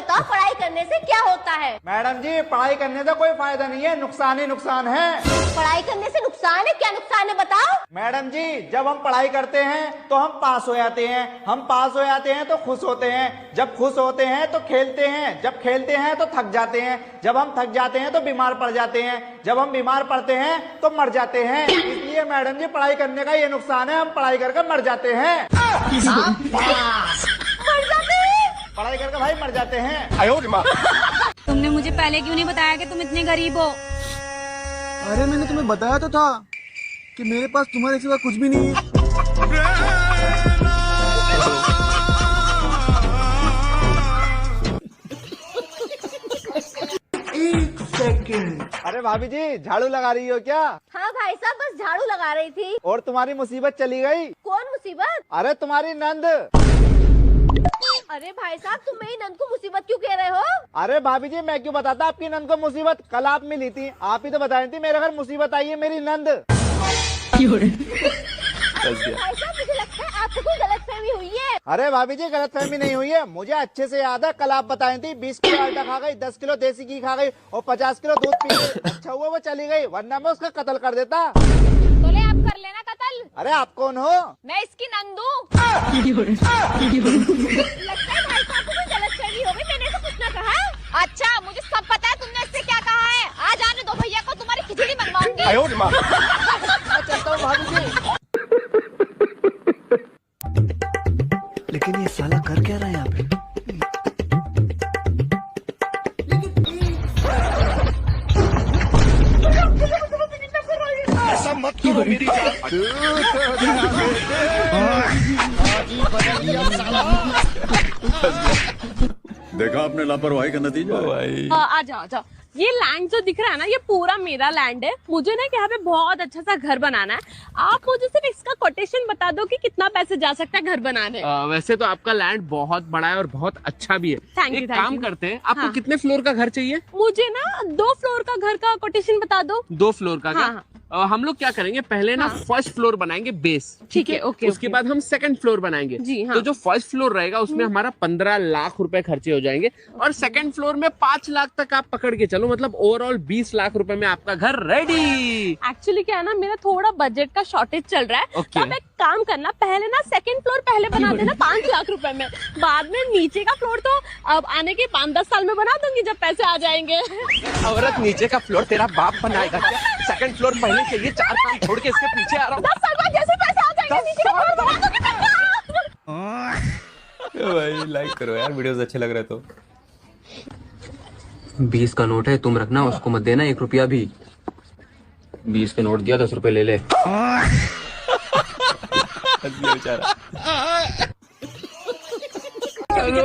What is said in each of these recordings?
बताओ पढ़ाई करने से क्या होता है? मैडम जी, पढ़ाई करने से कोई फायदा नहीं है, नुकसान ही नुकसान है। पढ़ाई करने से नुकसान है? क्या नुकसान है बताओ? मैडम जी, जब हम पढ़ाई करते हैं तो हम पास हो जाते हैं, हम पास हो जाते हैं तो खुश होते हैं, जब खुश होते हैं तो खेलते हैं, जब खेलते हैं तो थक जाते हैं, जब हम थक जाते हैं तो बीमार पड़ जाते हैं, जब हम बीमार पड़ते हैं तो मर जाते हैं। इसलिए मैडम जी, पढ़ाई करने का ये नुकसान है, हम पढ़ाई करके मर जाते हैं। मर जाते हैं? पढ़ाई करके भाई मर जाते हैं। तुमने मुझे पहले क्यों नहीं बताया कि तुम इतने गरीब हो? अरे मैंने तुम्हें बताया तो था कि मेरे पास तुम्हारे सिवा कुछ भी नहीं है। एक सेकंड। अरे भाभी जी, झाड़ू लगा रही हो क्या? हाँ भाई साहब, बस झाड़ू लगा रही थी। और तुम्हारी मुसीबत चली गई? कौन मुसीबत? अरे तुम्हारी नंद। अरे भाई साहब, तुम मेरी नंद को मुसीबत क्यों कह रहे हो? अरे भाभी जी, मैं क्यों बताता आपकी नंद को मुसीबत? कल आप मिली थी, आप ही तो बता रही थी मेरे घर मुसीबत आई है मेरी नंद। भाई साहब, मुझे लगता है आपको कोई गलतफहमी हुई है। अरे भाभी जी, गलतफहमी नहीं हुई है, मुझे अच्छे से याद है। कल आप बताई थी 20 किलो आटा खा गई, 10 किलो देसी घी खा गई और 50 किलो दूध पी गई। अच्छा हुआ वो चली गई, वरना मैं उसका कत्ल कर देता। तो ले आप कर लेना कत्ल। अरे आप कौन हो? मैं इसकी नंदू। लगता है भाई साहब को कोई गलतफहमी हो गई, मैंने तो कुछ ना कहा। अच्छा, मुझे सब पता है तुमने इससे क्या कहा है। आज आने दो भैया को, तुम्हारी खिचड़ी बनवाऊंगी। मैं चलता हूँ भाभी जी। लेकिन ये साला कर क्या रहा है यहाँ पे? ऐसा मत करो मेरी जान। देखा आपने लापरवाही का नतीजा। आ जाओ। ये लैंड जो दिख रहा है ना, ये पूरा मेरा लैंड है। मुझे ना यहाँ पे बहुत अच्छा सा घर बनाना है। आप मुझे सिर्फ इसका कोटेशन बता दो कि कितना पैसे जा सकता है घर बनाने। वैसे तो आपका लैंड बहुत बड़ा है और बहुत अच्छा भी है। Thank you, एक thank काम you. करते हैं, आपको हाँ. कितने फ्लोर का घर चाहिए? मुझे ना 2 फ्लोर का घर का कोटेशन बता दो। 2 फ्लोर का हाँ, क्या? हम लोग क्या करेंगे, पहले ना हाँ. फर्स्ट फ्लोर बनाएंगे बेस, ठीक है, ओके, उसके ओके. बाद हम सेकंड फ्लोर बनाएंगे। जी, हाँ. तो जो फर्स्ट फ्लोर रहेगा उसमें हमारा 15 लाख रुपए खर्चे हो जाएंगे और सेकंड फ्लोर में 5 लाख तक आप पकड़ के चलो, मतलब ओवरऑल 20 लाख रुपए में आपका घर रेडी। एक्चुअली क्या है ना, मेरा थोड़ा बजट का शॉर्टेज चल रहा है। Okay. तो आप एक काम करना, पहले ना सेकंड फ्लोर पहले बना देना 5 लाख रुपए में, बाद में नीचे का फ्लोर तो अब आने के 5-10 साल में बना दूंगी जब पैसे आ जाएंगे। औरत, नीचे का फ्लोर तेरा बाप बनाएगा क्या? सेकंड फ्लोर पहले चाहिए, 4 काम छोड़ के इसके पीछे आ रहा हूँ। 10 साल बाद जैसे पैसे आ जाएंगे नीचे का फ्लोर बना दूंगी। भाई लाइक करो यार, वीडियोस अच्छे लग रहे तो। 20 का नोट है, तुम रखना, उसको मत देना 1 रुपया भी। 20 का नोट दिया, 10 रुपए ले ले। बेचारा। चलो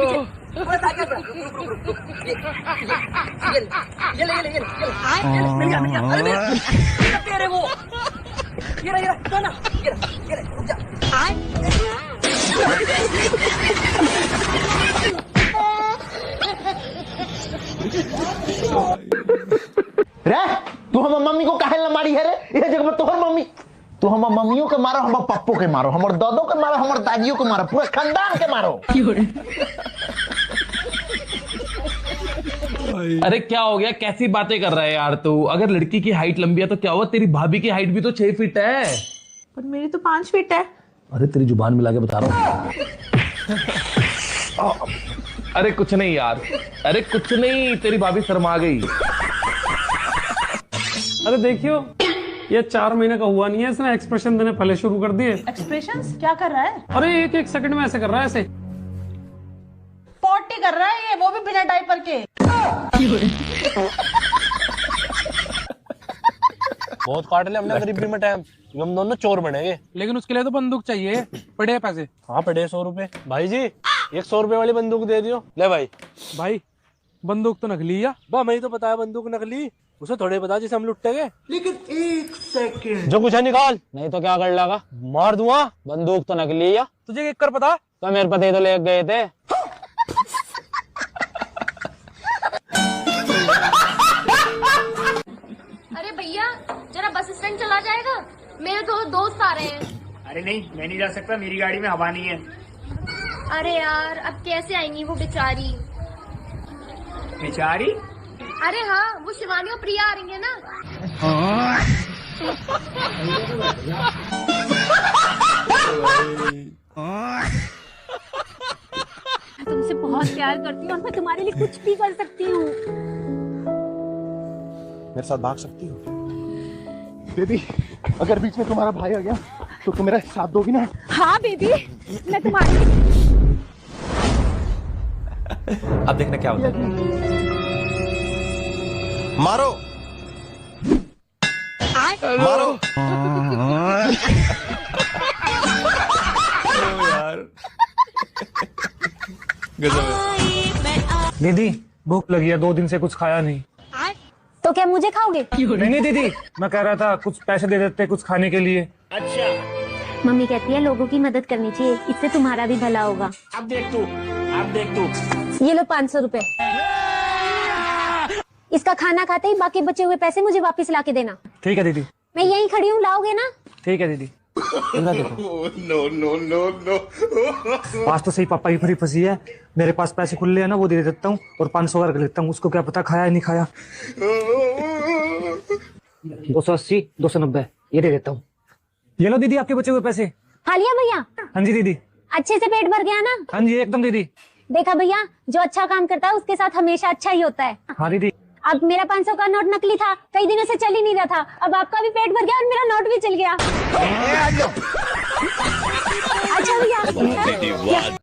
रे, तू हम मम्मी को काहे न मारी है रे? ये जगह में तोहर मम्मी, तू हम मम्मियों के मारो, हम पप्पू के मारो, हमर दादो के मारो, हमर दादियों के मारो, पूरे खानदान के मारो। अरे क्या हो गया, कैसी बातें कर रहा है यार तू? अगर लड़की की हाइट लंबी है तो क्या हुआ, तेरी भाभी की हाइट भी तो 6 फीट है। पर मेरी तो 5 फीट है। अरे तेरी जुबान मिला के बता रहा हूँ। अरे कुछ नहीं यार, अरे कुछ नहीं, तेरी भाभी शर्मा गई। अरे देखियो, ये 4 महीने का हुआ नहीं है, इसने एक्सप्रेशन देने पहले शुरू कर दिए। एक्सप्रेशंस क्या कर रहा है? अरे 1-1 सेकंड में ऐसे कर रहा है, ऐसे पॉटी कर रहा है ये, वो भी बिना डायपर के। बहुत काट लिया हमने गरीबी में टाइम, हम दोनों चोर बनेंगे। लेकिन उसके लिए तो बंदूक चाहिए, पड़े पैसे। हाँ पड़े 100 रुपए। भाई जी, 100 रुपए वाली बंदूक दे दियो। ले भाई। भाई बंदूक तो नकली है। हमें तो पता है बंदूक नकली, उसे थोड़े पता जिसे हम लुटेंगे। लेकिन एक सेकंड। जो कुछ है निकाल, नहीं तो क्या कर लगा, मार दूंगा। बंदूक तो नकली है, तुझे एक कर पता? तो मेरे पति तो ले गए थे। अरे भैया, जरा बस स्टैंड चला जाएगा, मेरे 2 दोस्त आ रहे हैं। अरे नहीं, मैं नहीं जा सकता, मेरी गाड़ी में हवा नहीं है। अरे यार, अब कैसे आएंगी वो बेचारी? बेचारी। अरे हाँ, वो शिवानी और प्रिया आ रही है ना। मैं तुमसे बहुत प्यार करती हूँ और मैं तुम्हारे लिए कुछ भी कर सकती हूँ। मेरे साथ भाग सकती हो बेबी? अगर बीच में तुम्हारा भाई आ गया तो तुम मेरा साथ दोगी ना? हाँ बेबी, मैं तुम्हारी। अब देखना क्या होता है। मारो मारो। यार दीदी भूख लगी है, 2 दिन से कुछ खाया नहीं। तो क्या मुझे खाओगे? नहीं दीदी, मैं कह रहा था कुछ पैसे दे देते कुछ खाने के लिए। मम्मी कहती है लोगों की मदद करनी चाहिए, इससे तुम्हारा भी भला होगा। अब देख तू। ये लो 500 रुपए। इसका खाना खाते ही बाकी बचे हुए पैसे मुझे वापस ला के देना। ठीक है दीदी। मैं यहीं खड़ी हूँ, लाओगे ना? ठीक है दीदी। नो। पास तो सही पापा की फरी फंसी है, मेरे पास पैसे खुले हैं ना, वो दे देता हूँ और 500 रख लेता हूँ, उसको क्या पता खाया नहीं खाया। 280, 290 ये दे देता हूँ। ये लो दीदी आपके बचे हुए पैसे। खा लिया भैया? हाँ जी दीदी। अच्छे से पेट भर गया ना? हाँ जी एकदम दीदी। देखा भैया, जो अच्छा काम करता है उसके साथ हमेशा अच्छा ही होता है। हाँ दीदी। अब मेरा 500 का नोट नकली था, कई दिनों से चल ही नहीं रहा था, अब आपका भी पेट भर गया और मेरा नोट भी चल गया। अच्छा भैया।